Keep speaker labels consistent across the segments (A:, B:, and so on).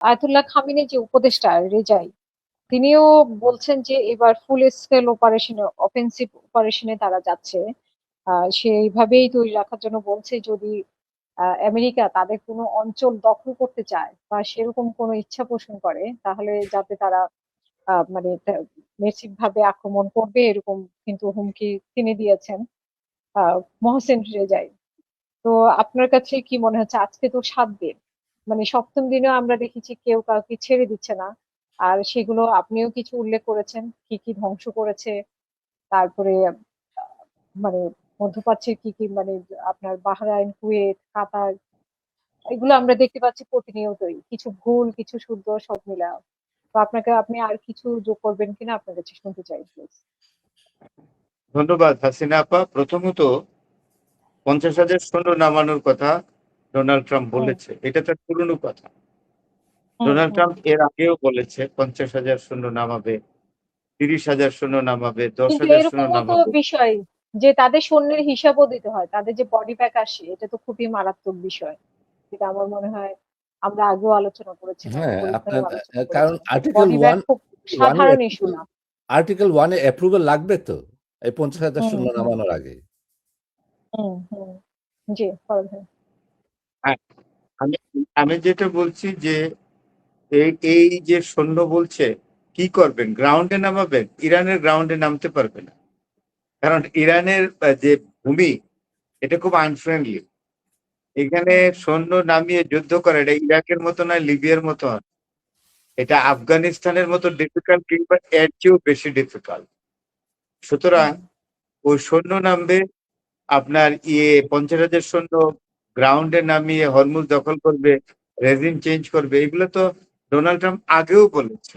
A: Ayatollah Khamenei যে উপদেষ্টা Rezaei, তিনিও বলছেন যে এবার ফুল স্কেল অপারেশনে, অফেন্সিভ অপারেশনে তারা যাচ্ছে। সেইভাবেই তৈরি রাখার জন্য বলছে, যদি আমেরিকা তাদের কোনো অঞ্চল দখল করতে চায় বা সেরকম কোনো ইচ্ছা পোষণ করে, তাহলে যাতে তারা মানে মেসিভ ভাবে আক্রমণ করবে, এরকম কিন্তু হুমকি তিনি দিয়েছেন মহসেন রেজাই। তো আপনার কাছে কি মনে হচ্ছে, আজকে তো 7 দিন, মানে সপ্তম দিনেও আমরা দেখেছি কেউ কাউকে ছেড়ে দিচ্ছে না। আর সেগুলো আপনিও কিছু উল্লেখ করেছেন, কি কি ধ্বংস করেছে। তারপরে মানে মধ্যপ্রাচ্যের কি কি, মানে আপনার বাহরাইন, কুয়েত, কাতার, এগুলো আমরা দেখতে পাচ্ছি প্রতিনিয়তই, কিছু ভুল কিছু শুদ্ধ সব মিলা। তো আপনি আর কিছু যোগ করবেন কিনা, আপনার কাছে শুনতে চাই প্লিজ।
B: ধন্যবাদ হাসিনা আপা। প্রথমত 50,000 সৈন্য নামানোর কথা ডোনাল্ড ট্রাম্প
A: হুম
B: বলেছে, এটা তার পুরনো কথা।
A: হুম
B: ডোনাল্ড
A: হুম।
B: ট্রাম্প এর আগেও বলেছে 50,000 সৈন্য নামাবে, 30,000 সৈন্য নামাবে, দশ
A: কিন্তু
B: হাজার সৈন্য
A: এরকমও তো
B: নামাবে।
A: বিষয় যে তাদের সৈন্যের হিসাবও দিতে হয়, তাদের যে বডি প্যাক আসে, এটা তো খুবই মারাত্মক বিষয়, যেটা আমার মনে হয় আমরা আগেও আলোচনা করেছিলাম,
C: হ্যাঁ, আপনার
A: পরীক্ষায়ও আলোচনা
C: কারণ
A: করেছিলাম।
C: আর্টিকেল
A: বডি ব্যাগ
C: ওয়ান
A: খুব
C: ওয়ানের
A: সাধারণ ইস্যু না।
C: আর্টিকেল ওয়ানে অ্যাপ্রুভাল লাগবে তো এই 50,000
A: হুম
C: শূন্য
A: হুম
C: নামানোর আগে।
A: হুম হুম। জি, ফরহাদ ভাই।
B: হ্যাঁ, আমি আমি যেটা বলছি যে এই এই যে সৈন্য বলছে কি করবেন, গ্রাউন্ডে নামাবেন, ইরানের গ্রাউন্ডে নামতে পারবে না। কারণ ইরানের যে ভূমি, এটা খুব আনফ্রেন্ডলি। এখানে
A: হুম
B: সৈন্য নামিয়ে যুদ্ধ করে, এটা ইরাকের মতো নয়, লিবিয়ার মতো নয়। এটা আফগানিস্তানের মতো ডিফিকাল্ট, কিংবা এর চেয়েও বেশি ডিফিকাল্ট। সুতরাং
A: হুম
B: ওই সৈন্য নামবে, আপনার 50,000 সৈন্য গ্রাউন্ডে নামিয়ে হরমুজ দখল করবে, রেজিম চেঞ্জ করবে, এগুলো তো ডোনাল্ড ট্রাম্প আগেও বলেছে।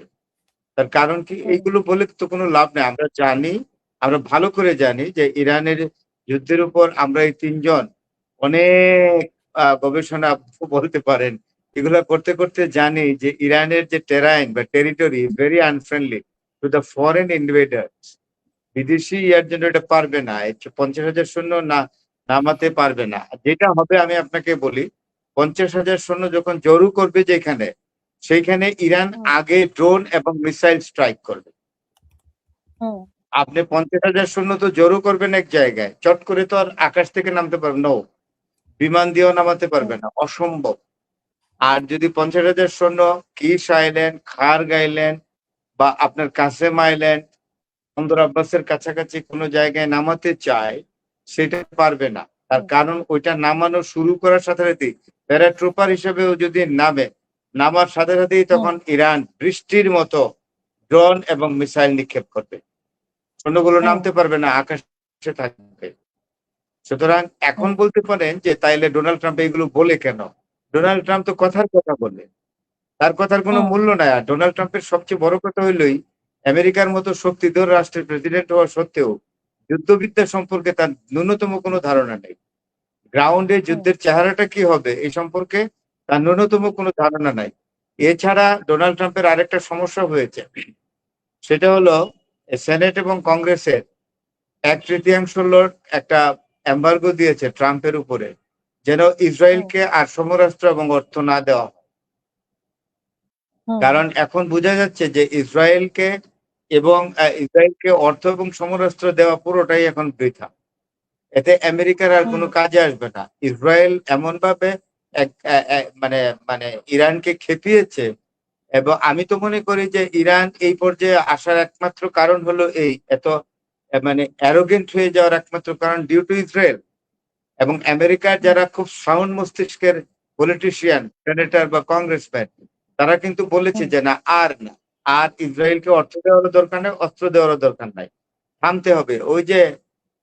B: তার কারণ কি,
A: হুম
B: এইগুলো বলে তো কোনো লাভ নেই। আমরা জানি, আমরা ভালো করে জানি যে ইরানের যুদ্ধের উপর আমরা এই তিনজন অনেক গবেষণা বলতে পারেন, এগুলা করতে করতে জানি যে ইরানের যে টেরাইন বা territory very unfriendly to the foreign invader. বিদেশি ইয়ার জন্য এটা পারবে না, 50,000 সৈন্য না নামাতে পারবে না। যেটা হবে আমি আপনাকে বলি, 50,000 সৈন্য যখন জড়ো করবে যেখানে, সেইখানে ইরান
A: হুম
B: আগে ড্রোন এবং মিসাইল স্ট্রাইক করবে।
A: হুম
B: আপনি 50,000 সৈন্য তো জড়ো করবেন এক জায়গায়, চট করে তো আর আকাশ থেকে নামতে পারবেন না, বিমান দিয়েও নামাতে
A: হুম
B: পারবে না, অসম্ভব। আর যদি 50,000 সৈন্য কিস আইল্যান্ড, খার্গ আইল্যান্ড বা আপনার কাসেম আইল্যান্ড, বন্দর আব্বাসের কাছাকাছি কোনো জায়গায় নামাতে চায়, সেটা পারবে না। তার
A: হুম
B: কারণ ওইটা নামানো শুরু করার সাথে সাথেই প্যারাট্রুপার হিসেবেও যদি নামে, নামার সাথে সাথেই
A: হুম
B: তখন ইরান বৃষ্টির মতো ড্রোন এবং মিসাইল নিক্ষেপ করবে। সৈন্যগুলো
A: হুম
B: নামতে পারবে না, আকাশে থাকবে। সুতরাং এখন
A: হুম
B: বলতে পারেন যে তাইলে ডোনাল্ড ট্রাম্প এগুলো বলে কেন? ডোনাল্ড ট্রাম্প তো কথার কথা বলে, তার কথার কোনো
A: হুম
B: মূল্য নাই। আর ডোনাল্ড ট্রাম্পের সবচেয়ে বড় কথা হইলই, আমেরিকার মতো শক্তিধর রাষ্ট্রের প্রেসিডেন্ট হওয়া সত্ত্বেও যুদ্ধবিদ্যা সম্পর্কে তার ন্যূনতম কোনো ধারণা নেই। গ্রাউন্ডে
A: হুম
B: যুদ্ধের চেহারাটা কি হবে এই সম্পর্কে তার ন্যূনতম কোনো ধারণা নাই। এছাড়া ডোনাল্ড ট্রাম্পের আরেকটা সমস্যা হয়েছে, সেটা হলো সেনেট এবং কংগ্রেসের 1/3 লোক একটা এম্বার্গো দিয়েছে ট্রাম্পের উপরে, যেন
A: হুম
B: ইসরায়েলকে আর সমরাস্ত্র এবং অর্থ না দেওয়া হয়।
A: হুম
B: কারণ এখন বোঝা যাচ্ছে যে ইসরায়েলকে অর্থ এবং সমরাস্ত্র দেওয়া পুরোটাই এখন বৃথা। এতে আমেরিকার আর
A: হুম
B: কোনো কাজে আসবে না। ইসরায়েল এমন ভাবে মানে মানে ইরানকে খেপিয়েছে, এবং আমি তো মনে করি যে ইরান এই পর্যায়ে আসার একমাত্র কারণ হলো এই এত মানে অ্যারোগেন্ট হয়ে যাওয়ার একমাত্র কারণ ডিউ টু ইসরায়েল। এবং আমেরিকার
A: হুম
B: যারা খুব সাউন্ড মস্তিষ্কের পলিটিশিয়ান, সেনেটর বা কংগ্রেসম্যান, তারা কিন্তু বলেছে
A: হুম
B: যে না, আর না, আর ইসরায়েলকে অর্থ দেওয়ারও দরকার নেই, অস্ত্র দেওয়ারও দরকার নাই, থামতে হবে। ওই যে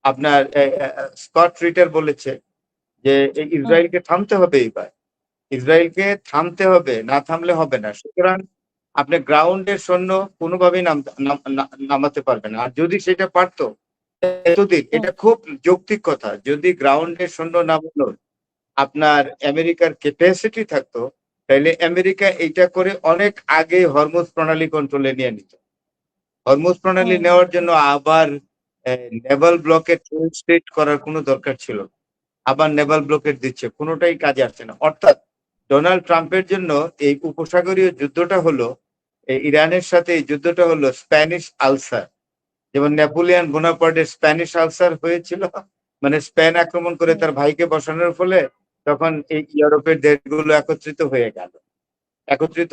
B: আপনার স্কট রিটার বলেছে যে
A: হুম
B: ইসরায়েলকে থামতে হবে, এইবার ইসরায়েলকে থামতে হবে, না থামলে হবে না। সুতরাং আপনি গ্রাউন্ডের সৈন্য কোনোভাবেই নামাতে পারবেন না। আর যদি সেটা পারতো এতদিন,
A: হুম
B: এটা খুব যৌক্তিক কথা, যদি গ্রাউন্ডের সৈন্য নামানোর আপনার আমেরিকার ক্যাপাসিটি থাকতো, তাহলে আমেরিকা এটা করে অনেক আগে হরমুজ প্রণালী কন্ট্রোলে নিয়ে নিত। হরমুজ প্রণালী
A: হুম
B: নেওয়ার জন্য আবার নেভাল ব্লকেট স্টেট করার কোনো দরকার ছিল না। আবার নেভাল ব্লকেট দিচ্ছে, কোনোটাই কাজে আসছে না। অর্থাৎ ডোনাল্ড ট্রাম্পের জন্য এই উপসাগরীয় যুদ্ধটা হলো, এই ইরানের সাথে এই যুদ্ধটা হলো স্প্যানিশ আলসার। যেমন নেপোলিয়ন বোনাপার্টের স্প্যানিশ আলসার হয়েছিল, মানে স্পেন আক্রমণ করে তার ভাইকে বসানোর ফলে তখন এই ইউরোপের দেশগুলো একত্রিত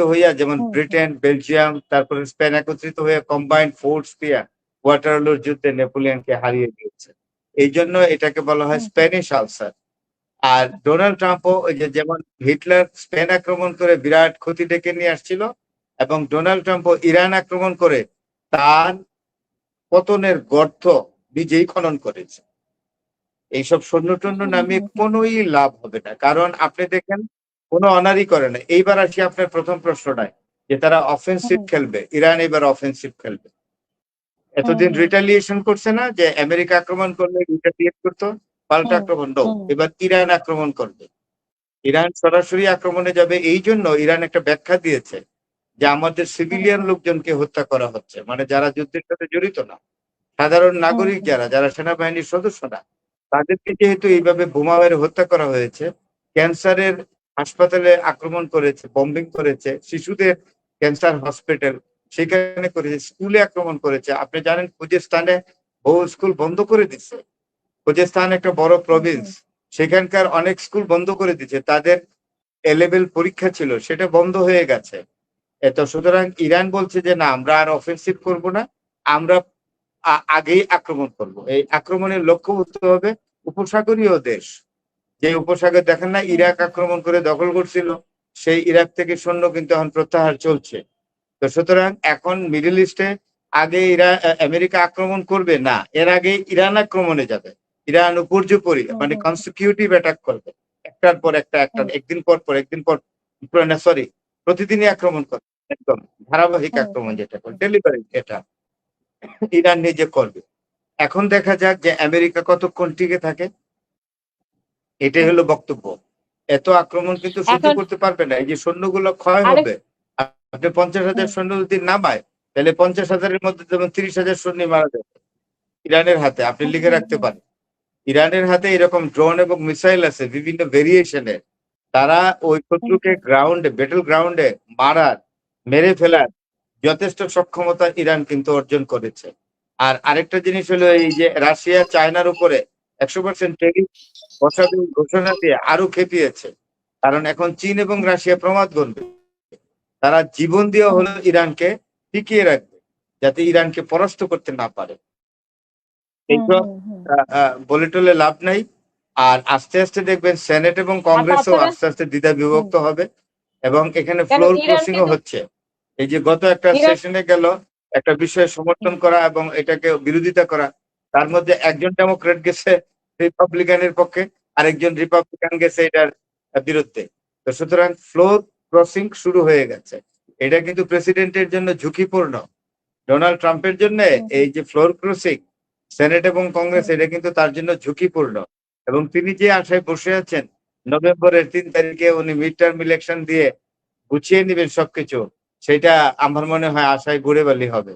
B: হইয়া যেমন ব্রিটেন, বেলজিয়াম, তারপরে স্পেন একত্রিত হয়ে কম্বাইন্ড ফোর্স দিয়া ওয়াটারলুর যুদ্ধে নেপোলিয়নকে হারিয়ে দিয়েছে। এই জন্য এটাকে বলা হয় স্প্যানিশ আলসার। আর ডোনাল্ড ট্রাম্পও ওই যে যেমন হিটলার স্পেন আক্রমণ করে বিরাট ক্ষতি ডেকে নিয়ে আসছিল, এবং ডোনাল্ড ট্রাম্পও ইরান আক্রমণ করে তার পতনের গর্ত নিজেই খনন করেছে। এইসব সৈন্য টন্য নামিয়ে কোনোই লাভ হবে না, কারণ আপনি দেখেন কোনো অনারই করে না। এইবার আসি আপনার প্রথম প্রশ্নটায়, যে তারা অফেন্সিভ খেলবে, ইরান এবার অফেন্সিভ খেলবে। এতদিন রিটালিয়েশন করছে না, যে আমেরিকা আক্রমণ করলে রিটালিয়েট করতো, পাল্টা আক্রমণ, এবার ইরান আক্রমণ করবে। ইরান সরাসরি আক্রমণে যাবে। এই জন্য ইরান একটা ব্যাখ্যা দিয়েছে যে আমাদের সিভিলিয়ান লোকজনকে হত্যা করা হচ্ছে, মানে যারা যুদ্ধের সাথে জড়িত না, সাধারণ নাগরিক যারা সেনাবাহিনীর সদস্য না, তাদেরকে যেহেতু এইভাবে বোমা মেরে হত্যা করা হয়েছে, ক্যান্সারের হাসপাতালে আক্রমণ করেছে, বম্বিং করেছে, শিশুদের ক্যান্সার হসপিটাল সেখানে করেছে, স্কুলে আক্রমণ করেছে। আপনি জানেন খুজেস্তানে বহু স্কুল বন্ধ করে দিচ্ছে। খুজেস্তান একটা বড় প্রভিন্স, সেখানকার অনেক স্কুল বন্ধ করে দিচ্ছে, তাদের এ-লেভেল পরীক্ষা ছিল, সেটা বন্ধ হয়ে গেছে। এত সুতরাং ইরান বলছে যে না, আমরা আর অফেন্সিভ করব না, আমরা আগেই আক্রমণ করব। এই আক্রমণের লক্ষ্য হতে হবে উপসাগরীয় দেশ। যে উপসাগর দেখেন না, ইরাক আক্রমণ করে দখল করছিল, সেই ইরাক থেকে সৈন্য কিন্তু এখন প্রত্যাহার চলছে। তো সুতরাং এখন মিডল ইস্টে আগে আমেরিকা আক্রমণ করবে না, এর আগে ইরান আক্রমণে যাবে। ইরান উপর্যুপরি মানে কনসিকিউটিভ অ্যাটাক করবে, একটার পর একটা, একদিন পর সরি, প্রতিদিনই আক্রমণ করবে, একদম ধারাবাহিক আক্রমণ যেটা করে ডেলিভারি, এটা ইরান নিজে করবে। এখন দেখা যাক যে আমেরিকা কতক্ষণ টিকে থাকে, এটাই হলো বক্তব্য। এত আক্রমণ কিন্তু সহ্য করতে পারবে না, এই যে সৈন্যগুলো ক্ষয় হবে। আপনি 50,000 সৈন্য যদি নামায়, তাহলে 50,000-এর মধ্যে যেমন 30,000 সৈন্য মারা যাবে ইরানের হাতে। আপনি লিখে রাখতে পারেন, ইরানের হাতে এরকম ড্রোন এবং মিসাইল আছে বিভিন্ন ভেরিয়েশনের। তারা ওই শত্রুকে ব্যাটল গ্রাউন্ডে মেরে ফেলার যথেষ্ট সক্ষমতা ইরান কিন্তু অর্জন করেছে। আর আরেকটা জিনিস হলো, এই যে রাশিয়া চায়নার উপরে 100% ট্যারিফ বসাবে ঘোষণা দিয়ে আরো খেপিয়েছে, কারণ এখন চীন এবং রাশিয়া প্রমাদ গণবে। তারা জীবন দিয়ে হলো ইরানকে টিকিয়ে রাখবে, যাতে ইরানকে পরাস্ত করতে না পারে। এইসব বলে টলে লাভ নাই। আর আস্তে আস্তে দেখবেন সেনেট এবং কংগ্রেসও আস্তে আস্তে দ্বিধা বিভক্ত হবে, এবং এখানে ফ্লোর ক্রসিং ও হচ্ছে। এই যে গত একটা সেশনে গেল একটা বিষয়ে সমর্থন করা এবং এটাকে বিরোধিতা করা, তার মধ্যে একজন ডেমোক্রেট গেছে রিপাবলিকানের পক্ষে, আরেকজন রিপাবলিকান গেছে এটার বিরুদ্ধে। তো সুতরাং ফ্লোর ক্রসিং শুরু হয়ে গেছে। এটা কিন্তু প্রেসিডেন্টের জন্য ঝুঁকিপূর্ণ। ডোনাল্ড ট্রাম্পের জন্য এই যে ফ্লোর ক্রসিং সেনেট এবং কংগ্রেস, এটা কিন্তু তার জন্য ঝুঁকিপূর্ণ। এবং তিনি যে আশায় বসে আছেন নভেম্বরের 3 তারিখে উনি মিড টার্ম ইলেকশন দিয়ে গুছিয়ে নেবেন সবকিছু, সেটা আমার মনে হয় আশায় গুড়ে বালি হবে।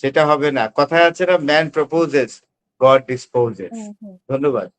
B: সেটা হবে না। কথায় আছে না, ম্যান প্রপোজেস, গড ডিসপোজেস। ধন্যবাদ।